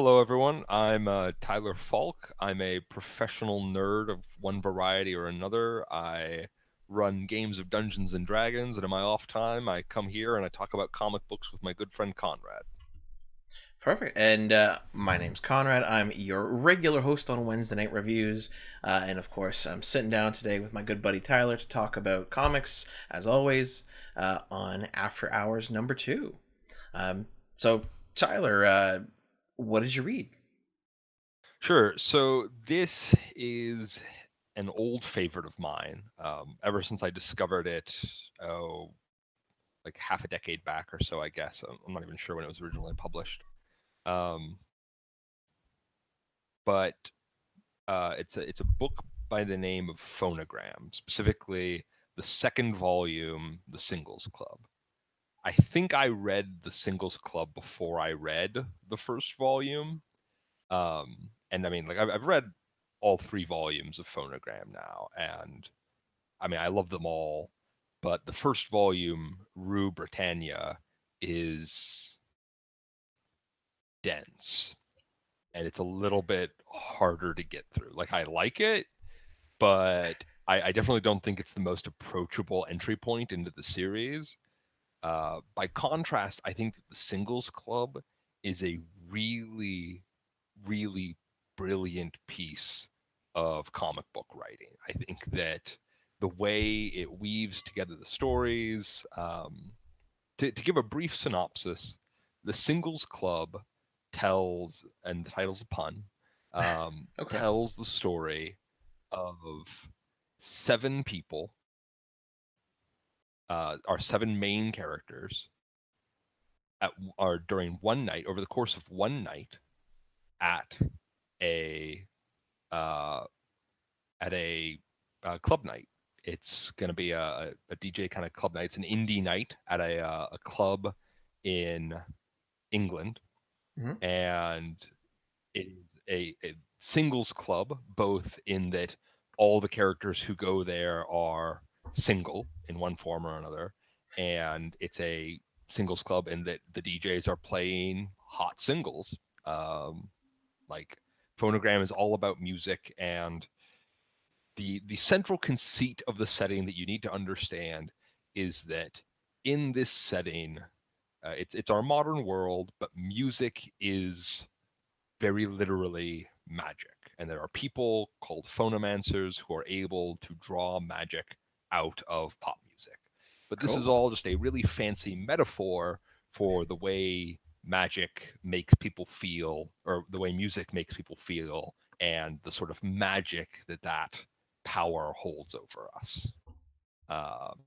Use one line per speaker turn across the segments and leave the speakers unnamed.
Hello, everyone. I'm Tyler Falck. I'm a professional nerd of one variety or another. I run games of Dungeons and Dragons, and in my off time, I come here and I talk about comic books with my good friend Konrad.
Perfect. And my name's Konrad. I'm your regular host on Wednesday Night Reviews. And of course, I'm sitting down today with my good buddy Tyler to talk about comics, as always, on After Hours number 2. So, Tyler, what did you read?
Sure. So this is an old favorite of mine. Ever since I discovered it, oh, like half a decade back or so, I guess. I'm not even sure when it was originally published. Um, but it's a book by the name of Phonogram, specifically the second volume, The Singles Club. I think I read The Singles Club before I read the first volume. And I mean, like I've read all 3 volumes of Phonogram now, and I mean I love them all. But the first volume, Rue Britannia, is dense, and it's a little bit harder to get through. Like I like it, but I definitely don't think it's the most approachable entry point into the series. By contrast, I think that the Singles Club is a really, really brilliant piece of comic book writing. I think that the way it weaves together the stories, to give a brief synopsis, the Singles Club tells, and the title's a pun,
Okay.
tells the story of 7 people, our 7 main characters, are during one night, over the course of one night, at a uh, at a club night. It's going to be a DJ kind of club night. It's an indie night at a club in England,
Mm-hmm.
and it is a singles club, both in that all the characters who go there are single in one form or another, and it's a singles club in that the DJs are playing hot singles. Um, like Phonogram is all about music, and the central conceit of the setting that you need to understand is that in this setting, it's our modern world, but music is very literally magic. And there are people called phonomancers who are able to draw magic out of pop music. But this is
Cool.
all just a really fancy metaphor for the way magic makes people feel, or the way music makes people feel, and the sort of magic that that power holds over us. Um,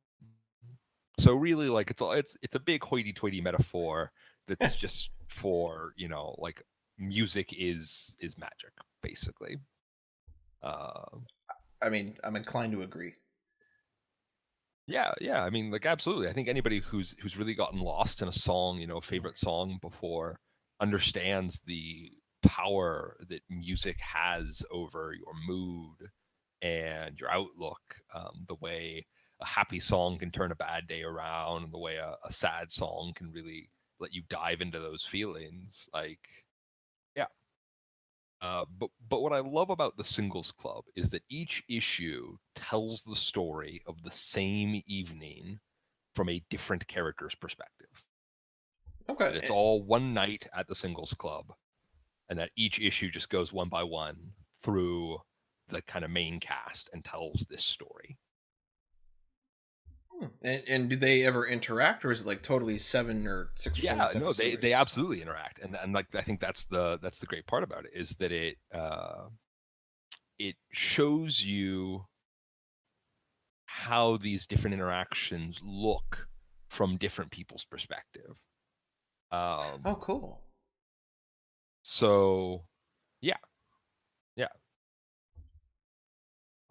so really, like it's a big hoity-toity metaphor that's just for like music is magic, basically. uh
I mean, I'm inclined to agree.
yeah, I mean, like, absolutely. I think anybody who's really gotten lost in a song, favorite song before, understands the power that music has over your mood and your outlook. The way a happy song can turn a bad day around, and the way a sad song can really let you dive into those feelings. Like, yeah. But what I love about the Singles Club is that each issue tells the story of the same evening from a different character's perspective. That it's
Okay.
all one night at the Singles Club, and that each issue just goes one by one through the kind of main cast and tells this story.
And do they ever interact, or is it like totally 7 or 6 or 7
Yeah,
separate
no, they
stories?
absolutely interact, and like I think that's the great part about it, is that it shows you how these different interactions look from different people's perspective.
Oh,
Um,
cool.
so yeah, yeah,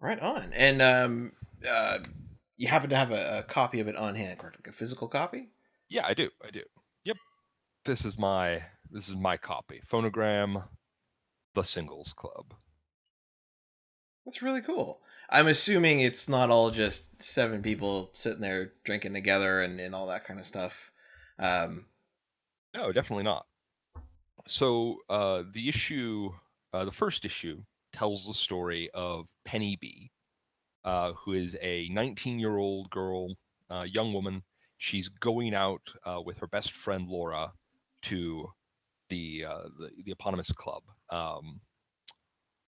Right on. And uh, you happen to have a copy of it on hand, correct? Like a physical copy?
yeah. I do. Yep. This is my copy. Phonogram, The Singles Club.
That's really cool. I'm assuming it's not all just 7 people sitting there drinking together and all that kind of stuff. Um,
No, definitely not. So the first issue tells the story of Penny B, who is a 19-year-old girl, young woman. She's going out with her best friend Laura to the eponymous club.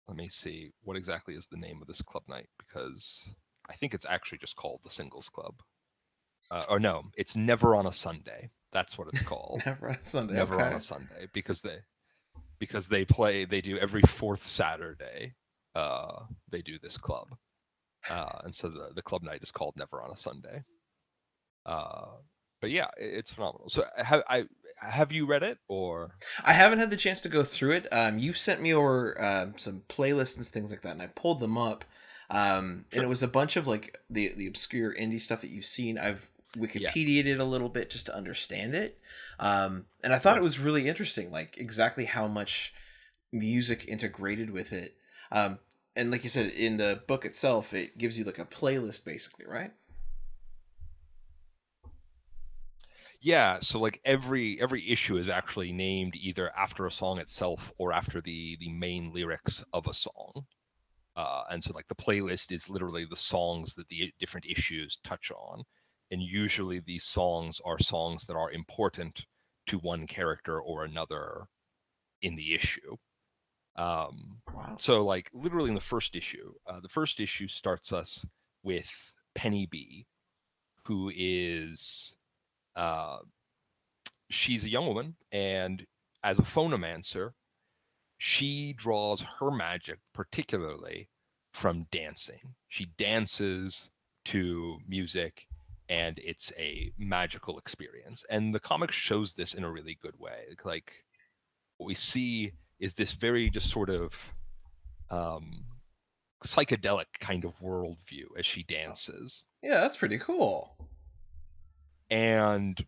Let me see, what exactly is the name of this club night, because I think it's actually just called the Singles Club. Or no, it's Never on a Sunday. That's what it's called.
Never on Sunday.
Never on
Okay.
a Sunday, because they do every fourth Saturday. They do this club, and so the club night is called Never on a Sunday. Uh, but yeah, it's phenomenal. So have you read it, or
I haven't had the chance to go through it. You've sent me over some playlists and things like that, and I pulled them up. And it
sure?
was a bunch of like the obscure indie stuff that you've seen. I've
Yeah,
Wikipedia'd it a little bit just to understand it. And I thought it
sure.
was really interesting, like exactly how much music integrated with it. And like you said, in the book itself, it gives you like a playlist basically, right?
Yeah, so like every issue is actually named either after a song itself or after the main lyrics of a song. And so like the playlist is literally the songs that the different issues touch on, and usually these songs are songs that are important to one character or another in the issue. Um,
Wow.
so like literally in the first issue starts us with Penny B, who is uh, she's a young woman, and as a phonomancer, she draws her magic particularly from dancing. She dances to music, and it's a magical experience. And the comic shows this in a really good way. Like what we see is this very just sort of um, psychedelic kind of worldview as she dances.
Yeah, that's pretty cool.
And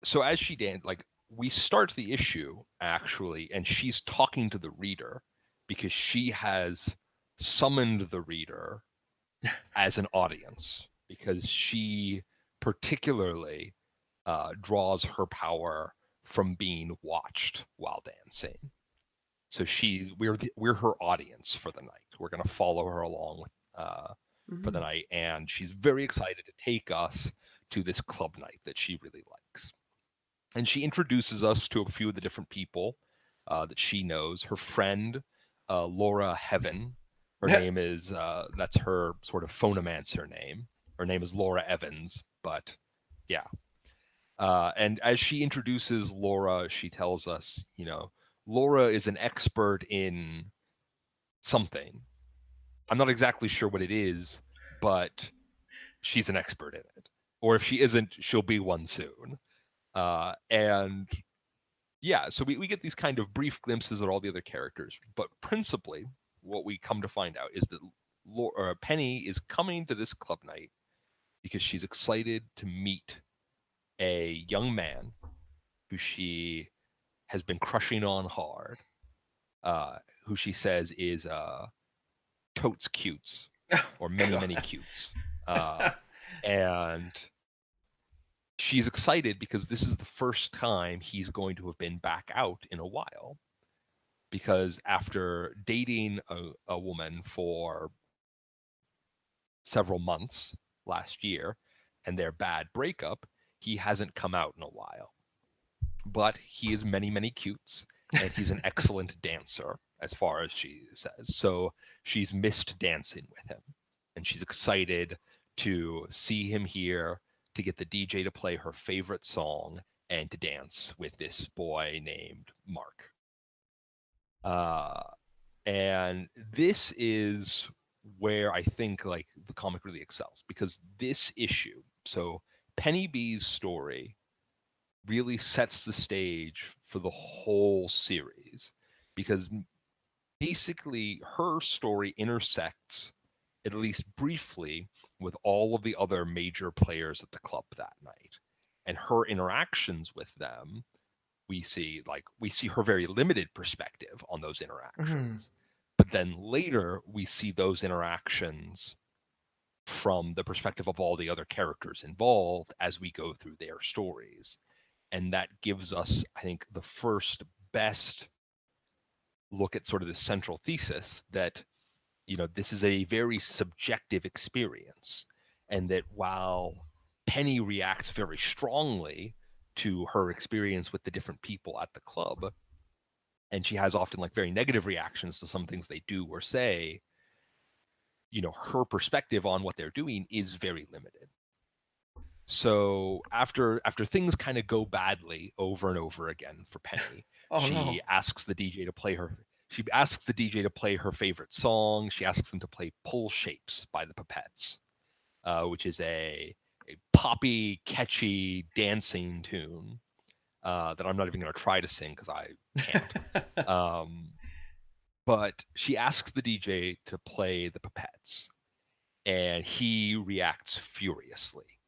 so as she danced, like we start the issue actually, and she's talking to the reader because she has summoned the reader as an audience, because she particularly draws her power from being watched while dancing. So we're her audience for the night. We're going to follow her along with for the
Mhm.
night, and she's very excited to take us to this club night that she really likes. And she introduces us to a few of the different people that she knows. Her friend, Laura Heaven. Her name is that's her sort of phonomancer name. Her name is Laura Evans, but yeah. And as she introduces Laura, she tells us, Laura is an expert in something. I'm not exactly sure what it is, but she's an expert in it. Or if she isn't, she'll be one soon. And yeah, so we get these kind of brief glimpses at all the other characters, but principally, what we come to find out is that Penny is coming to this club night because she's excited to meet a young man who she has been crushing on hard, who she says is totes cutes,
Oh
or many, many
God.
cutes. And she's excited because this is the first time he's going to have been back out in a while. Because after dating a woman for several months last year and their bad breakup, he hasn't come out in a while. But he is many, many cutes, and he's an excellent dancer, as far as she says. So she's missed dancing with him, and she's excited to see him here, to get the DJ to play her favorite song, and to dance with this boy named Mark. Uh, and this is where I think like the comic really excels, because this issue, so Penny B's story really sets the stage for the whole series, because basically her story intersects, at least briefly, with all of the other major players at the club that night, and her interactions with them, we see her very limited perspective on those
Mhm.
interactions, but then later we see those interactions from the perspective of all the other characters involved as we go through their stories. And that gives us, I think, the first best look at sort of the central thesis that, this is a very subjective experience. And that while Penny reacts very strongly to her experience with the different people at the club, and she has often like very negative reactions to some things they do or say, her perspective on what they're doing is very limited. So after things kind of go badly over and over again for Penny, she asks the DJ to play her. She asks the DJ to play her favorite song. She asks them to play "Pull Shapes" by the Pipettes, which is a poppy, catchy dancing tune that I'm not even going to try to sing because I can't. But she asks the DJ to play the Pipettes, and he reacts furiously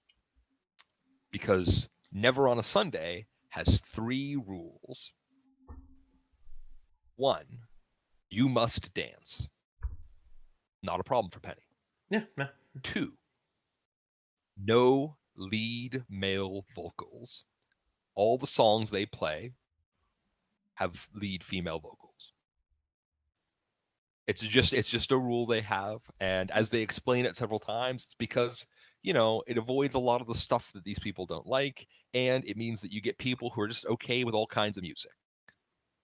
because Never on a Sunday has 3 rules. 1, you must dance. Not a problem for Penny.
Yeah.
2, no lead male vocals. All the songs they play have lead female vocals. It's just a rule they have, and as they explain it several times, it's because it avoids a lot of the stuff that these people don't like, and it means that you get people who are just okay with all kinds of music,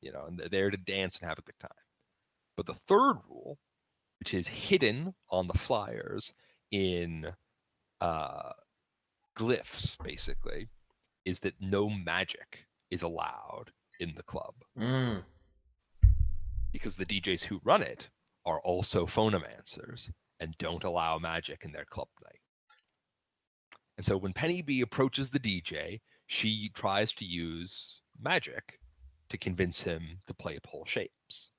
and they're there to dance and have a good time. But the third rule, which is hidden on the flyers in glyphs, basically, is that no magic is allowed in the club. Because the DJs who run it are also phonomancers and don't allow magic in their club night. And so when Penny B approaches the DJ, she tries to use magic to convince him to play Pull Shapes.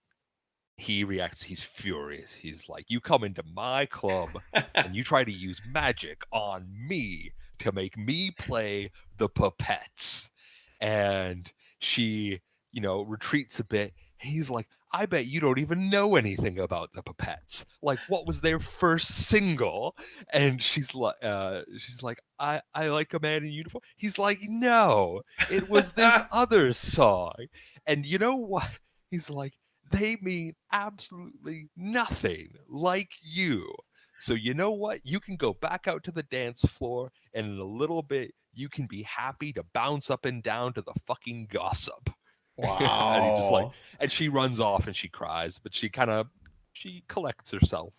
He reacts, he's furious. He's like, you come into my club and you try to use magic on me to make me play the Pipettes. And she, retreats a bit. And he's like, I bet you don't even know anything about the Pipettes. Like, what was their first single? And she's like, I like a man in uniform. He's like, no, it was this other song. And you know what? He's like, they mean absolutely nothing like you. So you know what? You can go back out to the dance floor, and in a little bit, you can be happy to bounce up and down to the fucking gossip.
Wow.
And he just and she runs off and she cries, but she collects herself,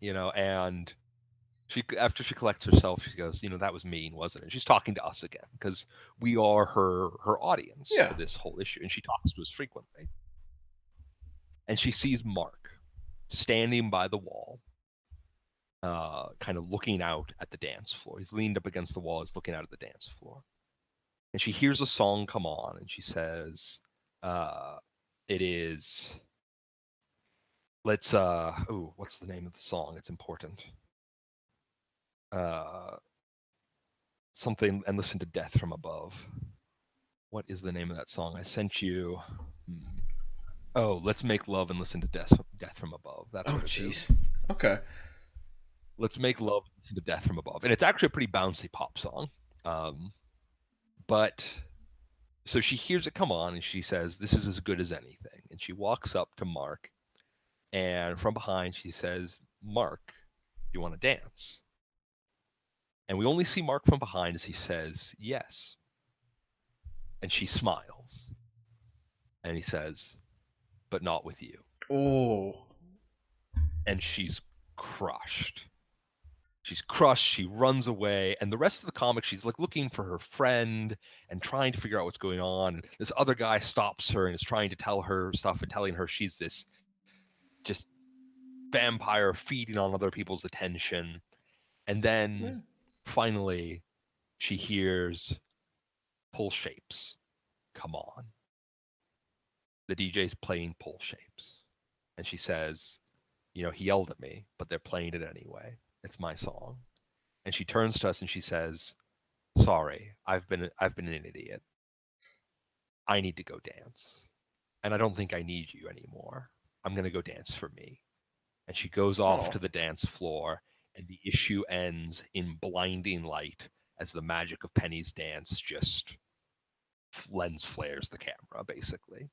and after she collects herself, she goes, that was mean, wasn't it? She's talking to us again because we are her audience for this whole issue, and she talks to us frequently. And she sees Mark standing by the wall, kind of looking out at the dance floor. He's leaned up against the wall. He's looking out at the dance floor. And she hears a song come on, and she says, it is, what's the name of the song? It's important. Something, and listen to Death from Above. What is the name of that song? I sent you. Oh, let's make love and listen to Death from Above. That's what it is.
Okay.
Let's make love and listen to Death from Above. And it's actually a pretty bouncy pop song. But so she hears it come on and she says, this is as good as anything. And she walks up to Mark, and from behind she says, Mark, do you want to dance? And we only see Mark from behind as he says, yes. And she smiles. And he says, but not with you.
Oh.
And she's crushed. She's crushed. She runs away. And the rest of the comic, she's like looking for her friend and trying to figure out what's going on. And this other guy stops her and is trying to tell her stuff and telling her she's this just vampire feeding on other people's attention. And then finally she hears Pull Shapes come on. The DJ's playing Pull Shapes. And she says, he yelled at me, but they're playing it anyway. It's my song. And she turns to us and she says, sorry, I've been an idiot. I need to go dance. And I don't think I need you anymore. I'm going to go dance for me. And she goes off to the dance floor, and the issue ends in blinding light as the magic of Penny's dance just lens flares the camera, basically.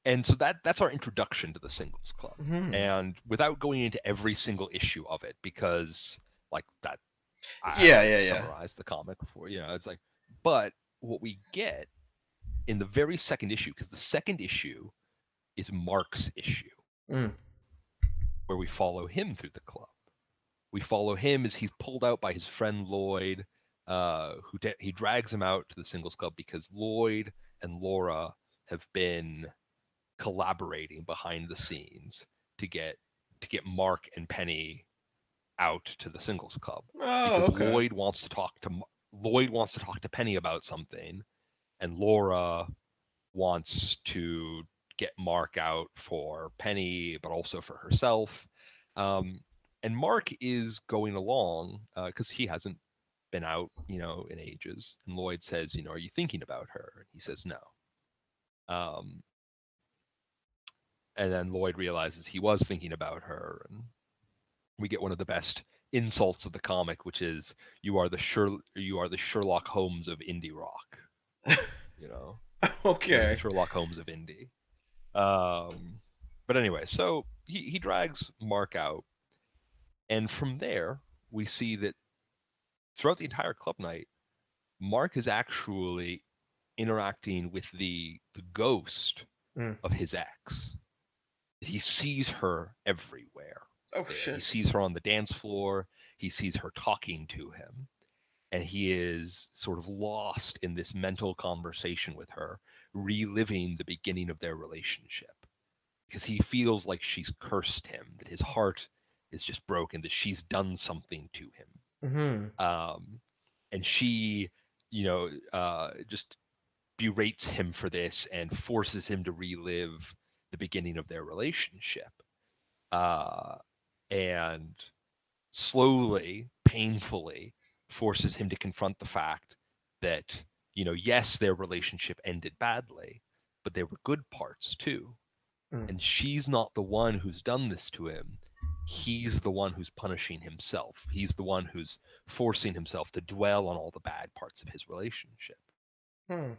And so that's our introduction to the Singles Club.
Mhm.
And without going into every single issue of it, because like that, I
Yeah,
don't
yeah,
want to
yeah.
summarize the comic before, it's like, but what we get in the very second issue, because the second issue is Mark's issue,
Mm.
where we follow him through the club. We follow him as he's pulled out by his friend Lloyd, he drags him out to the Singles Club because Lloyd and Laura have been collaborating behind the scenes to get Mark and Penny out to the Singles Club,
Oh,
because
okay.
Lloyd wants to talk to Penny about something, and Laura wants to get Mark out for Penny, but also for herself. And Mark is going along because he hasn't been out, in ages. And Lloyd says, are you thinking about her? And he says no. And then Lloyd realizes he was thinking about her, and we get one of the best insults of the comic, which is you are the Sherlock Holmes of indie rock. You're the
Okay.
Sherlock Holmes of indie. But anyway, so he drags Mark out, and from there we see that throughout the entire club night, Mark is actually interacting with the ghost
Mm.
of his ex. He sees her everywhere.
Oh
There, he
shit.
sees her on the dance floor. He sees her talking to him, and he is sort of lost in this mental conversation with her, reliving the beginning of their relationship, because he feels like she's cursed him, that his heart is just broken, that she's done something to him.
Mm-hmm.
And she, just berates him for this and forces him to relive the beginning of their relationship. And slowly, painfully, forces him to confront the fact that, yes, their relationship ended badly, but there were good parts too.
Mm.
And she's not the one who's done this to him. He's the one who's punishing himself. He's the one who's forcing himself to dwell on all the bad parts of his relationship.
Hmm.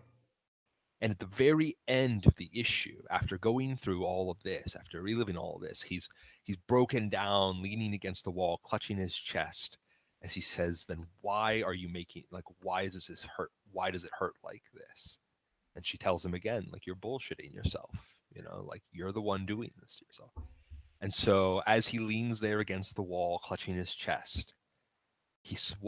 And at the very end of the issue, after going through all of this, after reliving all of this, he's broken down, leaning against the wall, clutching his chest, as he says, "Then why are you making, like, why does this hurt? Why does it hurt like this?" And she tells him again, like, "You're bullshitting yourself. Like, you're the one doing this to yourself." And so as he leans there against the wall, clutching his chest,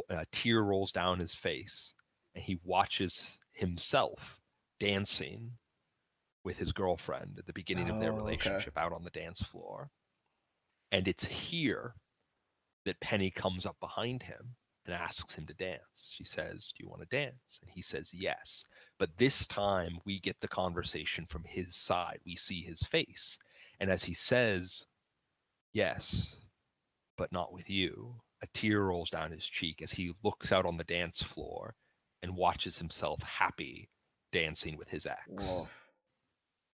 a tear rolls down his face, and he watches himself dancing with his girlfriend at the beginning of their
Oh, okay.
relationship out on the dance floor. And it's here that Penny comes up behind him and asks him to dance. She says, "Do you want to dance?" And he says, "Yes." But this time we get the conversation from his side. We see his face. And as he says, "Yes, but not with you," a tear rolls down his cheek as he looks out on the dance floor and watches himself happy dancing with his ex.
Woof.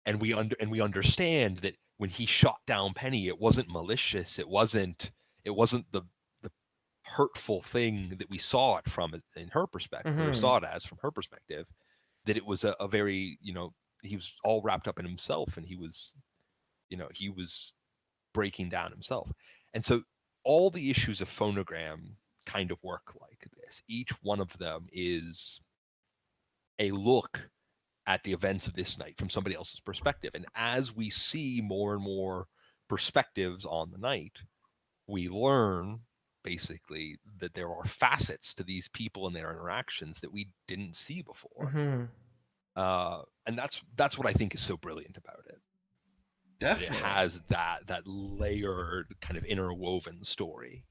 And we understand that when he shot down Penny, it wasn't malicious. It wasn't the hurtful thing that we saw it from in her perspective, or
Mm-hmm.
saw it as from her perspective. That it was a very, he was all wrapped up in himself, and he was breaking down himself. And so all the issues of Phonogram kind of work like this. Each one of them is a look at the events of this night from somebody else's perspective. And as we see more and more perspectives on the night, we learn basically that there are facets to these people and their interactions that we didn't see before.
Mm-hmm.
And that's what I think is so brilliant about it. That it
Definitely.
has that layered kind of interwoven story.